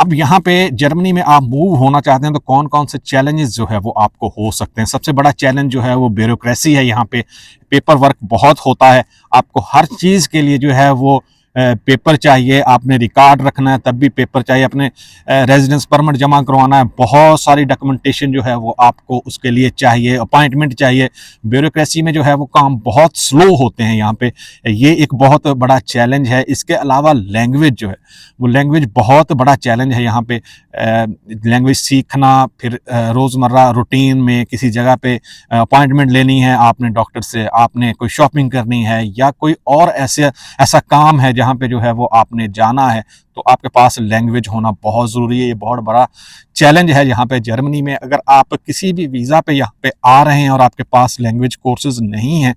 अब यहाँ पे जर्मनी में आप मूव होना चाहते हैं तो कौन कौन से चैलेंजेस जो है वो आपको हो सकते हैं। सबसे बड़ा चैलेंज जो है वो ब्यूरोक्रेसी है। यहाँ पे पेपर वर्क बहुत होता है, आपको हर चीज़ के लिए जो है वो पेपर चाहिए, आपने रिकॉर्ड रखना है तब भी पेपर चाहिए, अपने रेजिडेंस परमिट जमा करवाना है, बहुत सारी डॉक्यूमेंटेशन जो है वो आपको उसके लिए चाहिए, अपॉइंटमेंट चाहिए। ब्यूरोक्रेसी में जो है वो काम बहुत स्लो होते हैं यहाँ पे, ये एक बहुत बड़ा चैलेंज है। इसके अलावा लैंग्वेज जो है वो लैंग्वेज बहुत बड़ा चैलेंज है यहाँ पे। लैंग्वेज सीखना, फिर रोज़मर्रा रूटीन में किसी जगह पे अपॉइंटमेंट लेनी है आपने डॉक्टर से, आपने कोई शॉपिंग करनी है या कोई और ऐसा काम है जहाँ पे जो है वो आपने जाना है, तो आपके पास लैंग्वेज होना बहुत ज़रूरी है। ये बहुत बड़ा चैलेंज है यहाँ पे जर्मनी में। अगर आप किसी भी वीज़ा पे यहाँ पे आ रहे हैं और आपके पास लैंग्वेज कोर्सेज नहीं हैं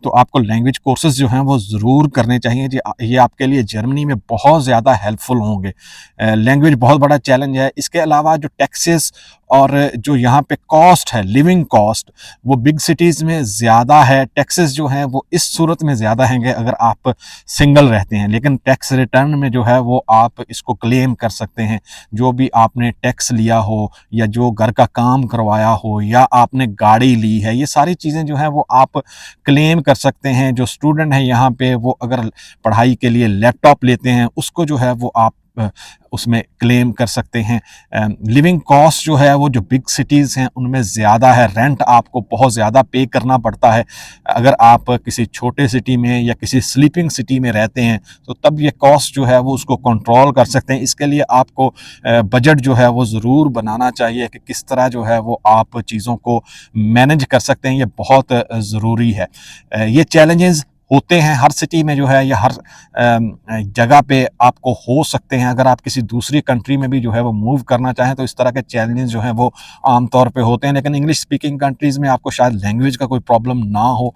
तो आपको लैंग्वेज कोर्सेज जो हैं वो ज़रूर करने चाहिए जी। ये आपके लिए जर्मनी में बहुत ज़्यादा हेल्पफुल होंगे। लैंग्वेज बहुत बड़ा चैलेंज है। इसके अलावा जो टैक्सेस और जो यहाँ पे कॉस्ट है, लिविंग कॉस्ट, वो बिग सिटीज़ में ज़्यादा है। टैक्सेस जो हैं वो इस सूरत में ज़्यादा हैंगे अगर आप सिंगल रहते हैं, लेकिन टैक्स रिटर्न में जो है वो आप इसको क्लेम कर सकते हैं। जो भी आपने टैक्स लिया हो या जो घर का काम करवाया हो या आपने गाड़ी ली है, ये सारी चीज़ें जो हैं वो आप क्लेम कर सकते हैं। जो स्टूडेंट है यहाँ पे वो अगर पढ़ाई के लिए लैपटॉप लेते हैं उसको जो है वो आप उसमें क्लेम कर सकते हैं। लिविंग कॉस्ट जो है वो जो बिग सिटीज़ हैं उनमें ज़्यादा है, रेंट आपको बहुत ज़्यादा पे करना पड़ता है। अगर आप किसी छोटे सिटी में या किसी स्लीपिंग सिटी में रहते हैं तो तब ये कॉस्ट जो है वो उसको कंट्रोल कर सकते हैं। इसके लिए आपको बजट जो है वो ज़रूर बनाना चाहिए कि किस तरह जो है वो आप चीज़ों को मैनेज कर सकते हैं, ये बहुत ज़रूरी है। ये चैलेंजेस होते हैं हर सिटी में जो है या हर जगह पे आपको हो सकते हैं। अगर आप किसी दूसरी कंट्री में भी जो है वो मूव करना चाहें तो इस तरह के चैलेंजेस जो हैं वो आम तौर पे होते हैं, लेकिन इंग्लिश स्पीकिंग कंट्रीज़ में आपको शायद लैंग्वेज का कोई प्रॉब्लम ना हो।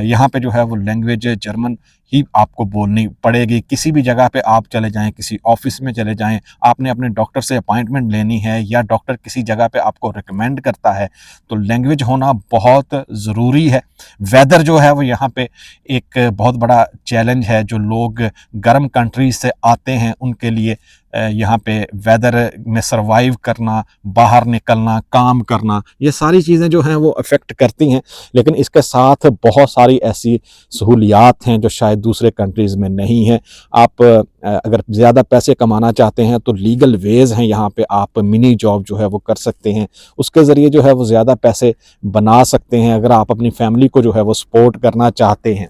यहाँ पे जो है वो लैंग्वेज जर्मन ही आपको बोलनी पड़ेगी। किसी भी जगह पे आप चले जाएँ, किसी ऑफ़िस में चले जाएँ, आपने अपने डॉक्टर से अपॉइंटमेंट लेनी है या डॉक्टर किसी जगह पे आपको रिकमेंड करता है तो लैंग्वेज होना बहुत ज़रूरी है। वेदर जो है वो यहाँ पे एक बहुत बड़ा चैलेंज है। जो लोग गर्म कंट्रीज से आते हैं उनके लिए यहाँ पे वेदर में सरवाइव करना, बाहर निकलना, काम करना, ये सारी चीज़ें जो हैं वो अफेक्ट करती हैं। लेकिन इसके साथ बहुत सारी ऐसी सहूलियात हैं जो शायद दूसरे कंट्रीज़ में नहीं हैं। आप अगर ज़्यादा पैसे कमाना चाहते हैं तो लीगल वेज़ हैं, यहाँ पे आप मिनी जॉब जो है वो कर सकते हैं, उसके ज़रिए जो है वो ज़्यादा पैसे बना सकते हैं अगर आप अपनी फैमिली को जो है वो सपोर्ट करना चाहते हैं।